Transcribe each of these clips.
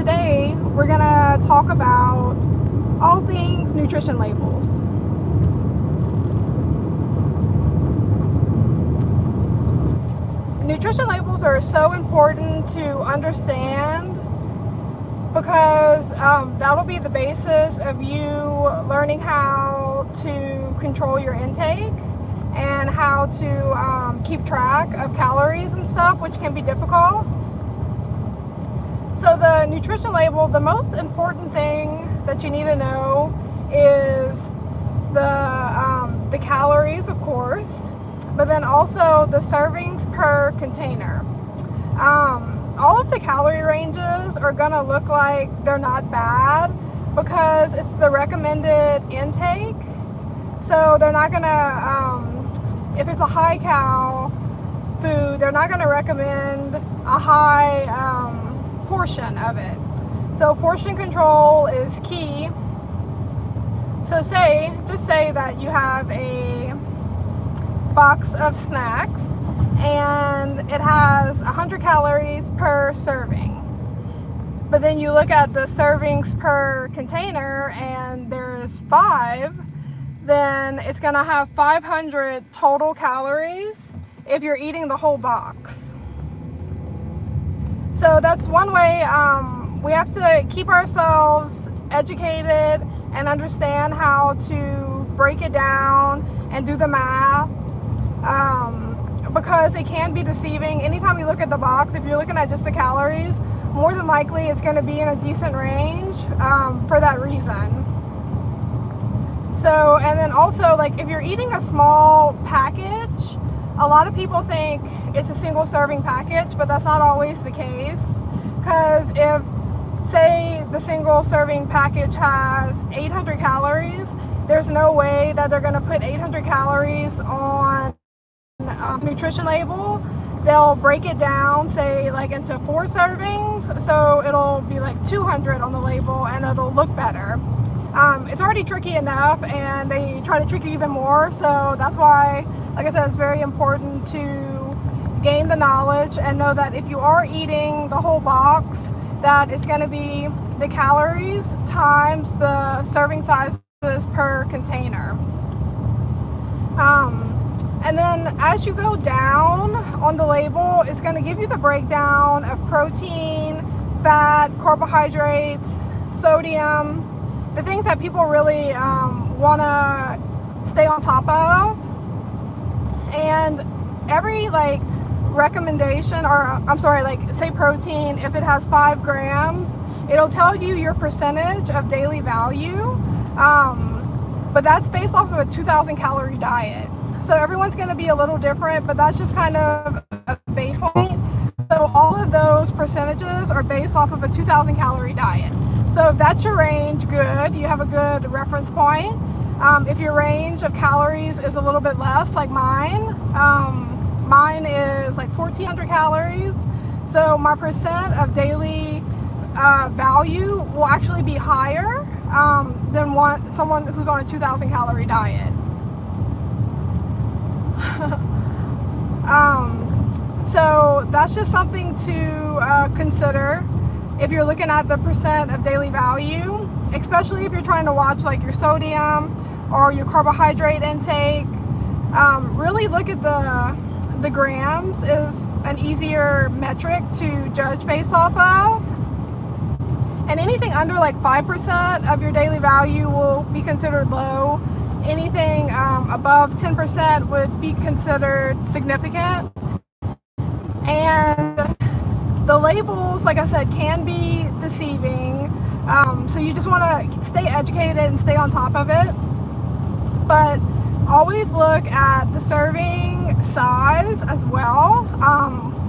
today we're gonna talk about all things nutrition labels. Nutrition labels are so important to understand because that'll be the basis of you learning how to control your intake and how to keep track of calories and stuff, which can be difficult. So the nutrition label, the most important thing that you need to know is the calories, of course, but then also the servings per container. All of the calorie ranges are gonna look like they're not bad because it's the recommended intake. So they're not gonna, if it's a high cal food, they're not gonna recommend a high portion of it. So portion control is key. So just say that you have a box of snacks and it has 100 calories per serving. But then you look at the servings per container and there's 5, then it's gonna have 500 total calories if you're eating the whole box. So that's one way. We have to keep ourselves educated and understand how to break it down and do the math. Because it can be deceiving. Anytime you look at the box, if you're looking at just the calories, more than likely it's going to be in a decent range for that reason. So, and then also, like, if you're eating a small package, a lot of people think it's a single serving package, but that's not always the case. Because if, say, the single serving package has 800 calories, there's no way that they're going to put 800 calories on nutrition label. They'll break it down, say, like into 4 servings, so it'll be like 200 on the label and it'll look better. It's already tricky enough and they try to trick you even more, so that's why, like I said, it's very important to gain the knowledge and know that if you are eating the whole box, that it's going to be the calories times the serving sizes per container. And then as you go down on the label, it's going to give you the breakdown of protein, fat, carbohydrates, sodium, the things that people really want to stay on top of. And every recommendation, or I'm sorry, say protein, if it has 5 grams, it'll tell you your percentage of daily value. But that's based off of a 2,000 calorie diet. So everyone's going to be a little different, but that's just kind of a base point. So all of those percentages are based off of a 2,000 calorie diet. So if that's your range, good, you have a good reference point. If your range of calories is a little bit less, like mine, mine is like 1,400 calories. So my percent of daily value will actually be higher than someone who's on a 2,000 calorie diet. So that's just something to consider if you're looking at the percent of daily value, especially if you're trying to watch like your sodium or your carbohydrate intake. Really look at the grams is an easier metric to judge based off of. And anything under like 5% of your daily value will be considered low. Anything above 10% would be considered significant. And the labels, like I said, can be deceiving. So you just want to stay educated and stay on top of it. But always look at the serving size as well.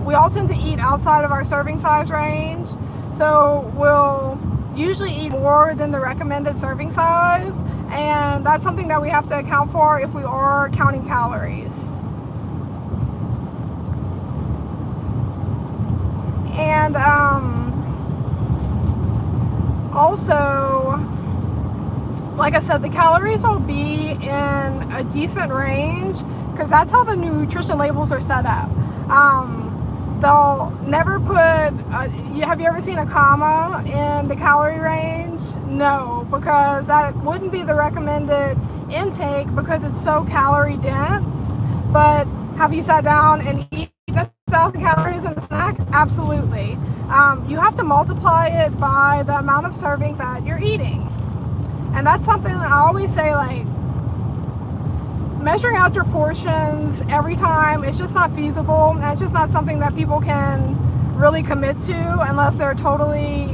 We all tend to eat outside of our serving size range. So we'll usually eat more than the recommended serving size. And that's something that we have to account for if we are counting calories. And also, like I said, the calories will be in a decent range because that's how the nutrition labels are set up. They'll never put, have you ever seen a comma in the calorie range? No, because that wouldn't be the recommended intake because it's so calorie dense. But have you sat down and eaten 1,000 calories in a snack? Absolutely. You have to multiply it by the amount of servings that you're eating. And that's something that I always say, like, measuring out your portions every time, it's just not feasible, and it's just not something that people can really commit to unless they're totally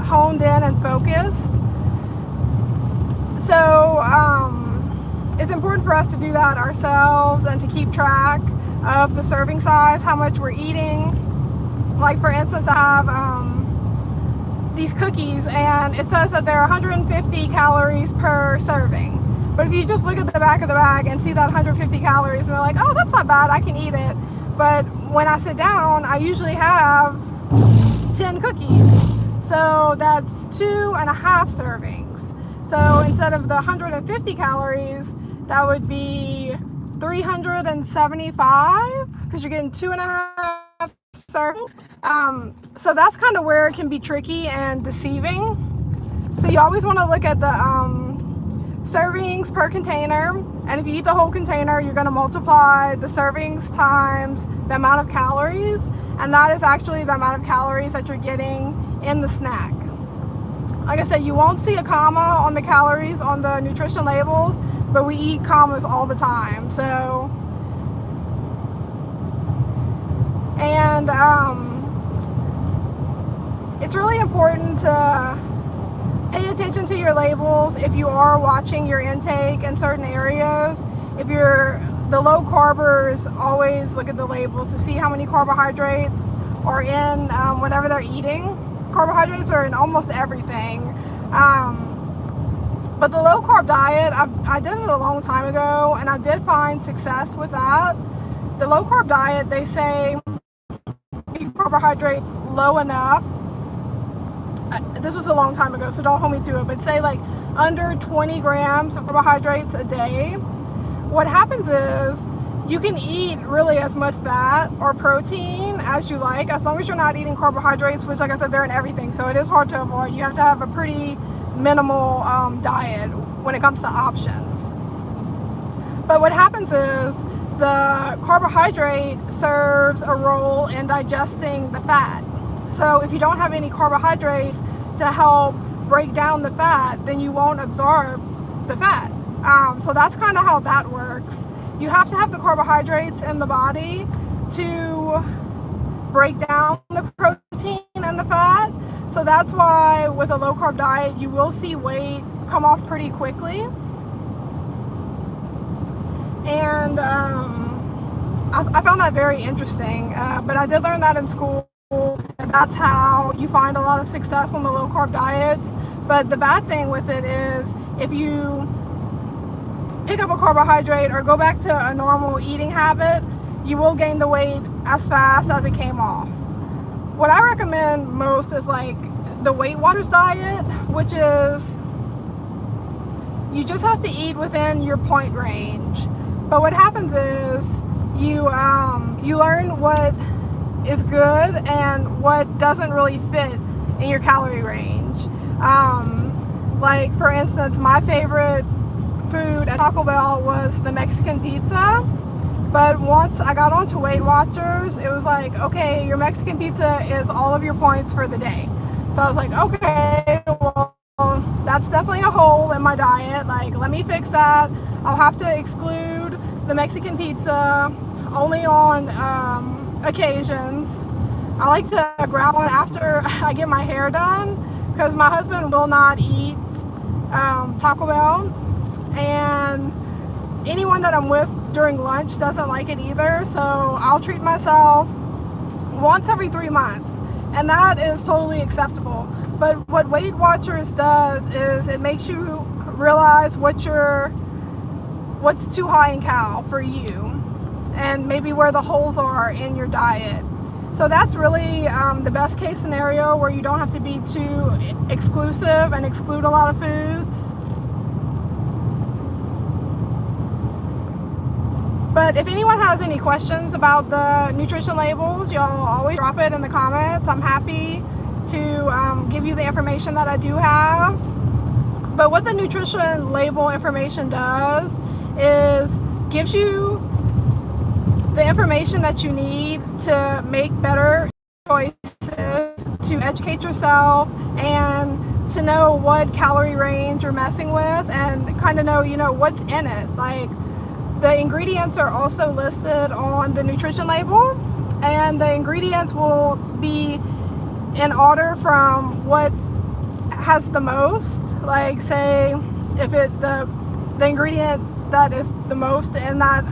honed in and focused. So it's important for us to do that ourselves and to keep track of the serving size, how much we're eating. Like, for instance, I have these cookies, and it says that they're 150 calories per serving. But if you just look at the back of the bag and see that 150 calories, and they're like, oh, that's not bad, I can eat it. But when I sit down, I usually have 10 cookies. So that's 2.5 servings. So instead of the 150 calories, that would be 375, because you're getting 2.5 servings. So that's kind of where it can be tricky and deceiving. So you always want to look at the servings per container, and if you eat the whole container, you're going to multiply the servings times the amount of calories, and that is actually the amount of calories that you're getting in the snack. Like I said, you won't see a comma on the calories on the nutrition labels, but we eat commas all the time. So, and it's really important to pay attention to your labels if you are watching your intake in certain areas. If you're the low carbers, always look at the labels to see how many carbohydrates are in whatever they're eating. Carbohydrates are in almost everything. But the low carb diet, I did it a long time ago, and I did find success with that. The low carb diet, they say keep carbohydrates low enough. This was a long time ago, so don't hold me to it, but say like under 20 grams of carbohydrates a day. What happens is you can eat really as much fat or protein as you like, as long as you're not eating carbohydrates, which, like I said, they're in everything, so it is hard to avoid. You have to have a pretty minimal diet when it comes to options. But what happens is the carbohydrate serves a role in digesting the fat. So if you don't have any carbohydrates to help break down the fat, then you won't absorb the fat. So that's kind of how that works. You have to have the carbohydrates in the body to break down the protein and the fat. So that's why with a low carb diet, you will see weight come off pretty quickly. And I found that very interesting, but I did learn that in school. That's how you find a lot of success on the low carb diets. But the bad thing with it is if you pick up a carbohydrate or go back to a normal eating habit, you will gain the weight as fast as it came off. What I recommend most is like the Weight Watchers diet, which is you just have to eat within your point range. But what happens is you learn what is good and what doesn't really fit in your calorie range. Like, for instance, my favorite food at Taco Bell was the Mexican pizza. But once I got onto Weight Watchers, it was like, okay, your Mexican pizza is all of your points for the day. So I was like, okay, well, that's definitely a hole in my diet. Like, let me fix that. I'll have to exclude the Mexican pizza only on occasions. I like to grab one after I get my hair done because my husband will not eat Taco Bell, and anyone that I'm with during lunch doesn't like it either. So I'll treat myself once every 3 months, and that is totally acceptable. But what Weight Watchers does is it makes you realize what's too high in cal for you, and maybe where the holes are in your diet. So that's really the best case scenario, where you don't have to be too exclusive and exclude a lot of foods. But if anyone has any questions about the nutrition labels, y'all always drop it in the comments. I'm happy to give you the information that I do have. But what the nutrition label information does is gives you the information that you need to make better choices, to educate yourself, and to know what calorie range you're messing with, and kind of know, what's in it. Like, the ingredients are also listed on the nutrition label, and the ingredients will be in order from what has the most. Like, say if the ingredient that is the most in that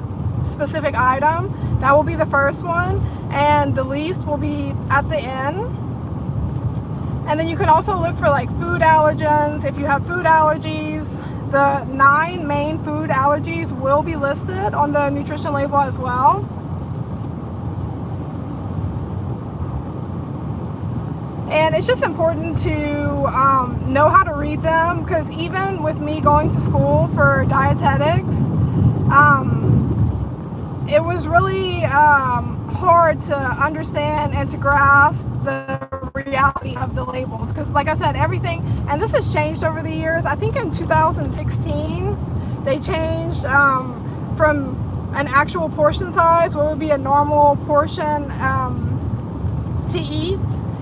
specific item, that will be the first one, and the least will be at the end. And then you can also look for like food allergens. If you have food allergies, the 9 main food allergies will be listed on the nutrition label as well. And it's just important to know how to read them, because even with me going to school for dietetics, it was really hard to understand and to grasp the reality of the labels, because like I said, everything, and this has changed over the years. I think in 2016 they changed from an actual portion size, what would be a normal portion to eat,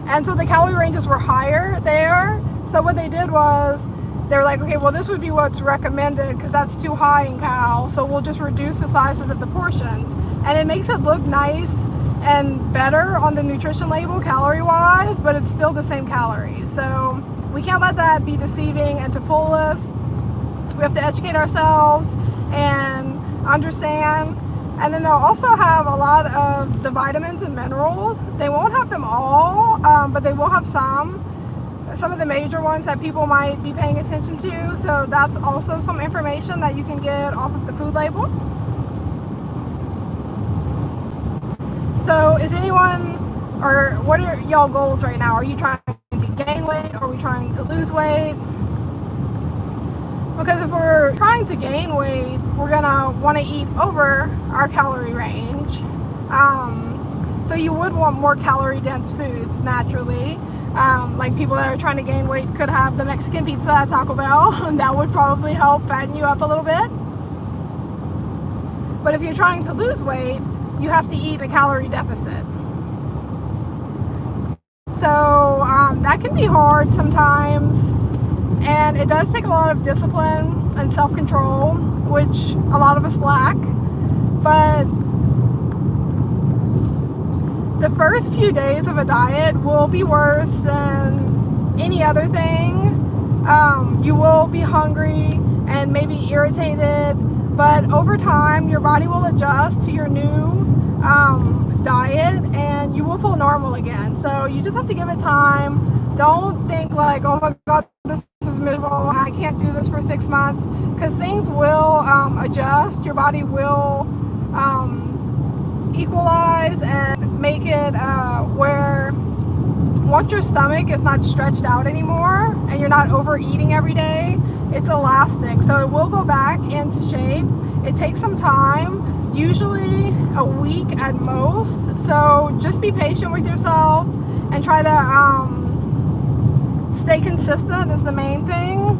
and so the calorie ranges were higher there. So what they did was they're like, okay, well, this would be what's recommended because that's too high in cal, so we'll just reduce the sizes of the portions, and it makes it look nice and better on the nutrition label calorie wise, but it's still the same calories. So we can't let that be deceiving and to fool us. We have to educate ourselves and understand. And then they'll also have a lot of the vitamins and minerals. They won't have them all, but they will have some of the major ones that people might be paying attention to. So that's also some information that you can get off of the food label. So is anyone, or what are y'all goals right now? Are you trying to gain weight? Are we trying to lose weight? Because if we're trying to gain weight, we're gonna want to eat over our calorie range. So you would want more calorie dense foods naturally. Like people that are trying to gain weight could have the Mexican pizza at Taco Bell, and that would probably help fatten you up a little bit. But if you're trying to lose weight, you have to eat a calorie deficit. So that can be hard sometimes, and it does take a lot of discipline and self-control, which a lot of us lack. But the first few days of a diet will be worse than any other thing. You will be hungry and maybe irritated, but over time your body will adjust to your new diet and you will feel normal again. So you just have to give it time. Don't think like, oh my god, this is miserable, I can't do this for 6 months, because things will adjust. Your body will equalize and make it where once your stomach is not stretched out anymore and you're not overeating every day, it's elastic, so it will go back into shape. It takes some time, usually a week at most, so just be patient with yourself and try to stay consistent is the main thing.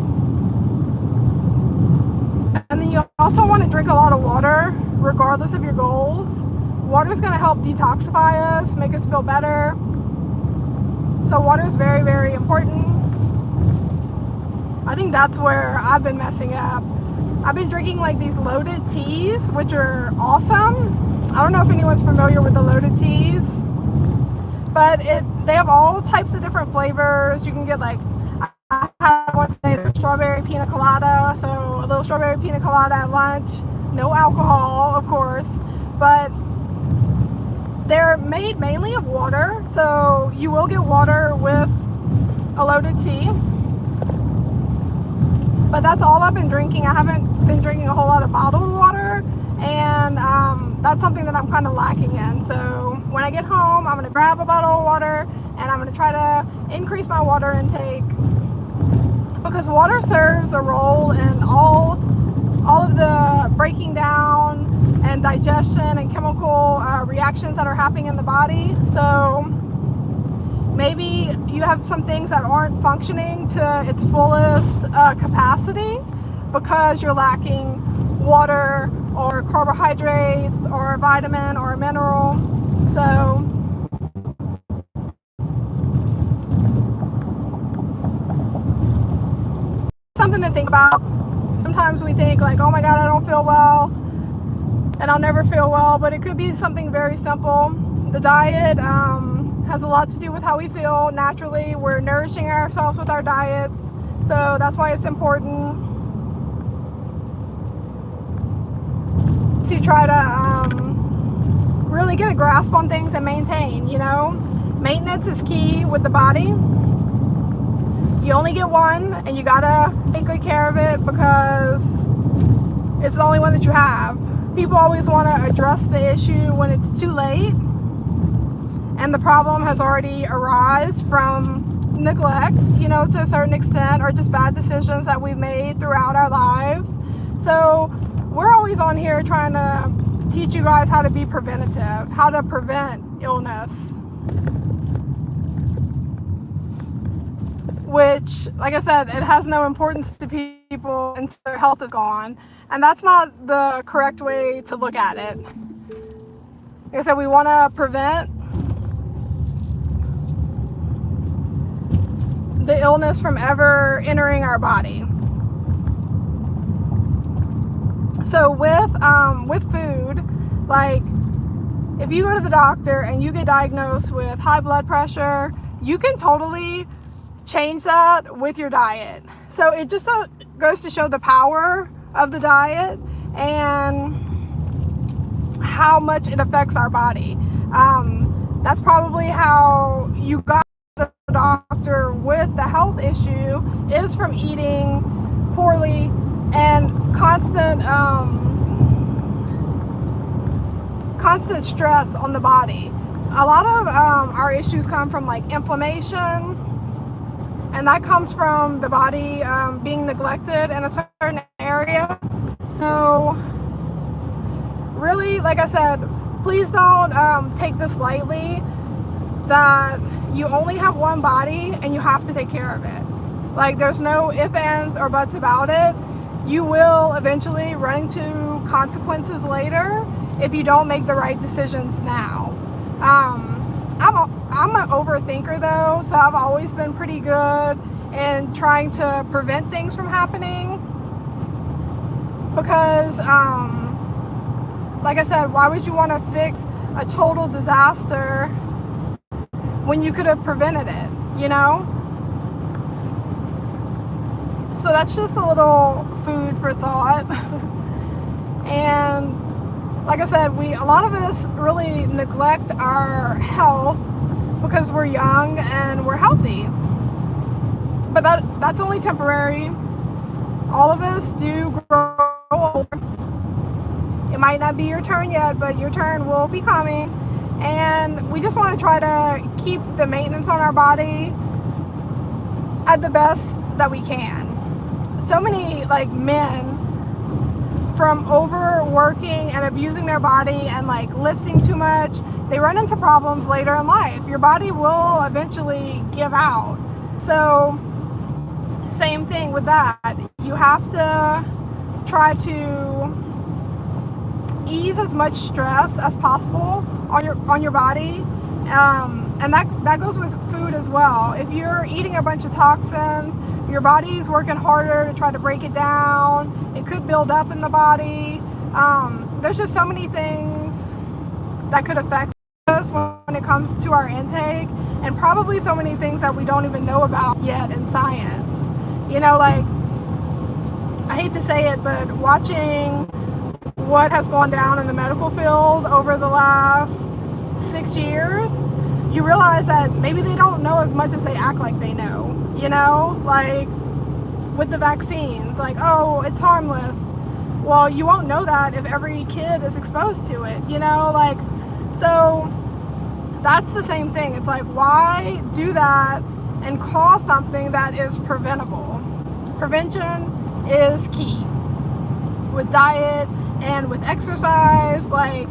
And then you also want to drink a lot of water regardless of your goals. Water is going to help detoxify us, make us feel better. So water is very, very important. I think that's where I've been messing up. I've been drinking like these loaded teas, which are awesome. I don't know if anyone's familiar with the loaded teas, but they have all types of different flavors. You can get like, I had one today, the strawberry pina colada, so a little strawberry pina colada at lunch. No alcohol, of course, but they're made mainly of water, so you will get water with a loaded tea. But that's all I've been drinking. I haven't been drinking a whole lot of bottled water, and that's something that I'm kind of lacking in. So when I get home, I'm going to grab a bottle of water and I'm going to try to increase my water intake, because water serves a role in all of the breaking down and digestion and chemical reactions that are happening in the body. So maybe you have some things that aren't functioning to its fullest capacity because you're lacking water or carbohydrates or a vitamin or a mineral. So something to think about. Sometimes we think like, oh my God, I don't feel well and I'll never feel well, but it could be something very simple. The diet has a lot to do with how we feel naturally. We're nourishing ourselves with our diets, so that's why it's important to try to really get a grasp on things and maintain, you know. Maintenance is key with the body. You only get one, and you gotta take good care of it because it's the only one that you have. People always want to address the issue when it's too late and the problem has already arisen from neglect, you know, to a certain extent, or just bad decisions that we've made throughout our lives. So we're always on here trying to teach you guys how to be preventative, how to prevent illness. Which, like I said, it has no importance to people until their health is gone. And that's not the correct way to look at it. Like I said, we want to prevent the illness from ever entering our body. So with food, like if you go to the doctor and you get diagnosed with high blood pressure, you can totally change that with your diet. So it just goes to show the power of the diet and how much it affects our body. That's probably how you got the doctor with the health issue, is from eating poorly and constant stress on the body. A lot of our issues come from like inflammation, and that comes from the body being neglected in a certain area. So really, like I said, please don't take this lightly, that you only have one body and you have to take care of it. Like there's no ifs, ands, or buts about it. You will eventually run into consequences later if you don't make the right decisions now. I'm an overthinker though, so I've always been pretty good in trying to prevent things from happening because, like I said, why would you want to fix a total disaster when you could have prevented it, you know? So that's just a little food for thought. And like I said, a lot of us really neglect our health because we're young and we're healthy. But that's only temporary. All of us do grow older. It might not be your turn yet, but your turn will be coming. And we just want to try to keep the maintenance on our body at the best that we can. So many like men, from overworking and abusing their body and like lifting too much, they run into problems later in life. Your body will eventually give out. So same thing with that. You have to try to ease as much stress as possible on your body. And that goes with food as well. If you're eating a bunch of toxins, your body's working harder to try to break it down. It could build up in the body. There's just so many things that could affect us when it comes to our intake, and probably so many things that we don't even know about yet in science. You know, like, I hate to say it, but watching what has gone down in the medical field over the last 6 years, you realize that maybe they don't know as much as they act like they know. You know, like with the vaccines, like, oh, it's harmless. Well, you won't know that if every kid is exposed to it, you know, like, so that's the same thing. It's like, why do that and cause something that is preventable? Prevention is key. with diet and with exercise, like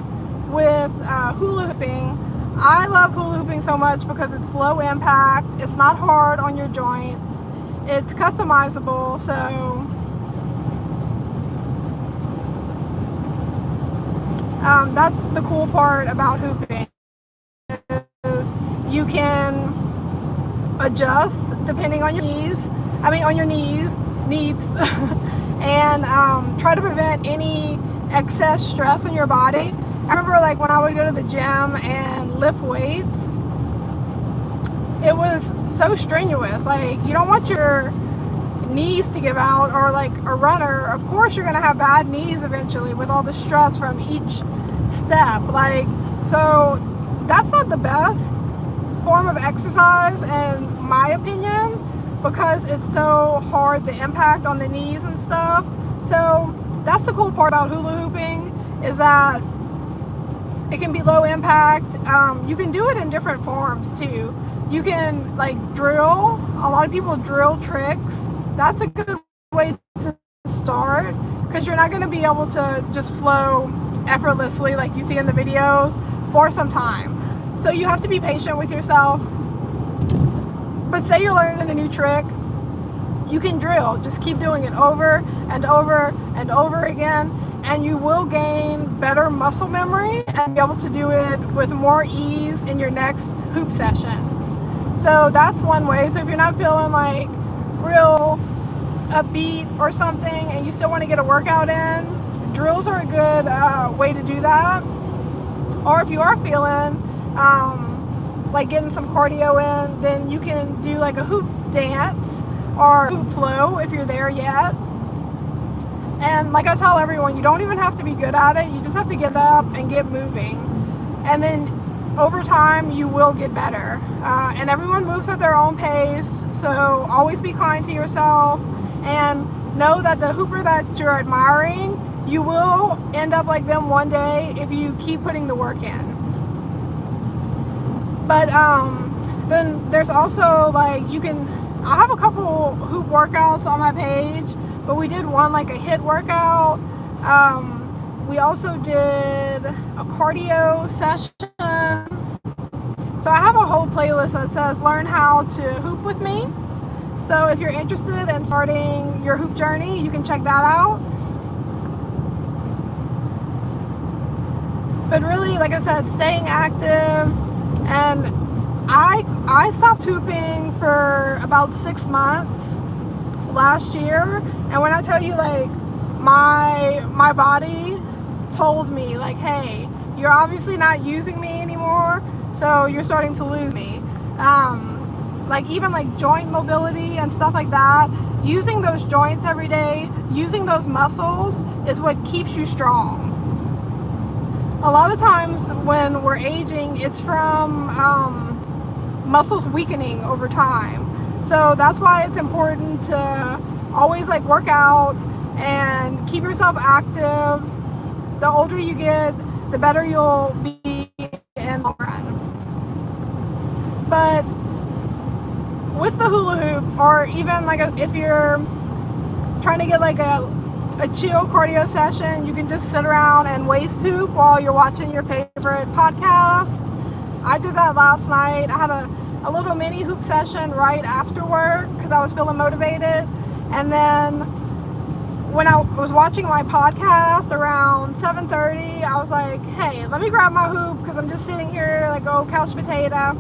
with hula hooping. I love hula hooping so much because it's low impact, it's not hard on your joints, it's customizable. So that's the cool part about hooping, is you can adjust depending on your needs and try to prevent any excess stress on your body. I remember like when I would go to the gym and lift weights, it was so strenuous. Like, you don't want your knees to give out, or like a runner, of course you're gonna have bad knees eventually with all the stress from each step. Like, so that's not the best form of exercise in my opinion, because it's so hard, the impact on the knees and stuff. So that's the cool part about hula hooping, is that it can be low impact. You can do it in different forms too. You can like drill. A lot of people drill tricks. That's a good way to start, because you're not going to be able to just flow effortlessly like you see in the videos for some time. So you have to be patient with yourself. But say you're learning a new trick, you can drill. Just keep doing it over and over and over again, and you will gain better muscle memory and be able to do it with more ease in your next hoop session. So that's one way. So if you're not feeling like real upbeat or something and you still want to get a workout in, drills are a good way to do that. Or if you are feeling like getting some cardio in, then you can do like a hoop dance or hoop flow if you're there yet. And like I tell everyone, you don't even have to be good at it. You just have to get up and get moving. And then over time, you will get better. And everyone moves at their own pace. So always be kind to yourself, and know that the hooper that you're admiring, you will end up like them one day if you keep putting the work in. But then there's also like, I have a couple hoop workouts on my page, but we did one like a HIIT workout. We also did a cardio session. So I have a whole playlist that says learn how to hoop with me. So if you're interested in starting your hoop journey, you can check that out. But really, like I said, staying active. And I stopped hooping for about 6 months last year. And when I tell you, like, my body told me, like, hey, you're obviously not using me anymore, so you're starting to lose me. Like even like joint mobility and stuff like that, using those joints every day, using those muscles is what keeps you strong. A lot of times when we're aging, it's from muscles weakening over time. So that's why it's important to always like work out and keep yourself active. The older you get, the better you'll be in the run. But with the hula hoop, or even like if you're trying to get like a chill cardio session, you can just sit around and waist hoop while you're watching your favorite podcast. I did that last night. I had a little mini hoop session right after work because I was feeling motivated. And then when I was watching my podcast around 7:30, I was like, hey, let me grab my hoop because I'm just sitting here like a couch potato,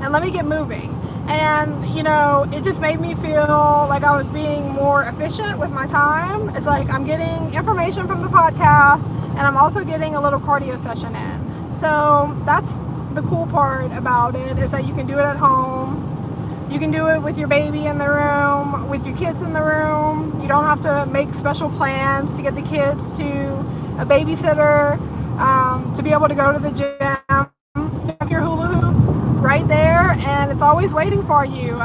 and let me get moving. And, you know, it just made me feel like I was being more efficient with my time. It's like I'm getting information from the podcast, and I'm also getting a little cardio session in. So that's the cool part about it, is that you can do it at home. You can do it with your baby in the room, with your kids in the room. You don't have to make special plans to get the kids to a babysitter, to be able to go to the gym. You have your hula hoop right there, and it's always waiting for you.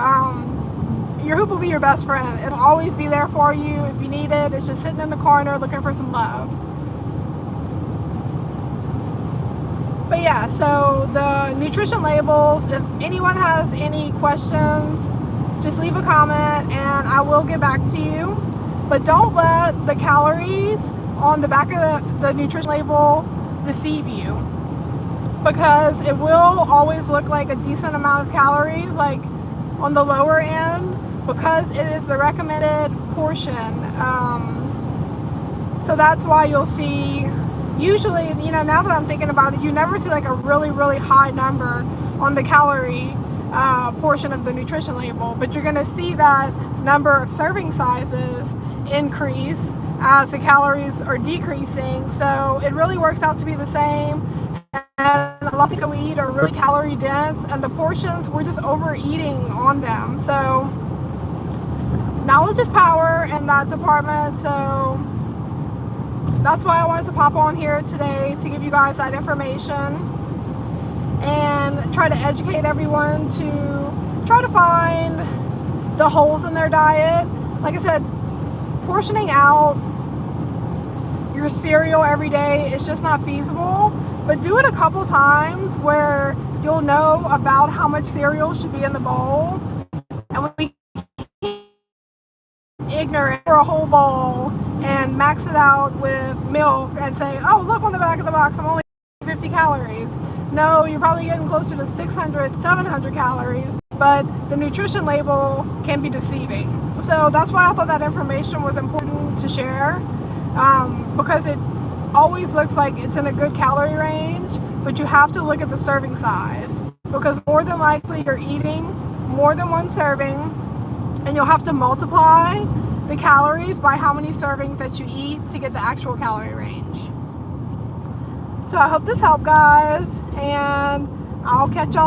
Your hoop will be your best friend. It'll always be there for you if you need it. It's just sitting in the corner looking for some love. But yeah, so the nutrition labels, if anyone has any questions, just leave a comment and I will get back to you. But don't let the calories on the back of the nutrition label deceive you, because it will always look like a decent amount of calories, like on the lower end, because it is the recommended portion. So that's why you'll see, usually, you know, now that I'm thinking about it, you never see like a really, really high number on the calorie portion of the nutrition label, but you're going to see that number of serving sizes increase as the calories are decreasing. So it really works out to be the same. And a lot of things that we eat are really calorie dense, and the portions, we're just overeating on them. So knowledge is power in that department. So that's why I wanted to pop on here today, to give you guys that information and try to educate everyone to try to find the holes in their diet. Like I said, portioning out your cereal every day is just not feasible, but do it a couple times where you'll know about how much cereal should be in the bowl. And when we ignorant for a whole bowl and max it out with milk and say, oh, look on the back of the box, I'm only 50 calories. No, you're probably getting closer to 600, 700 calories, but the nutrition label can be deceiving. So that's why I thought that information was important to share, because it always looks like it's in a good calorie range, but you have to look at the serving size, because more than likely you're eating more than one serving, and you'll have to multiply the calories by how many servings that you eat to get the actual calorie range. So I hope this helped, guys, and I'll catch y'all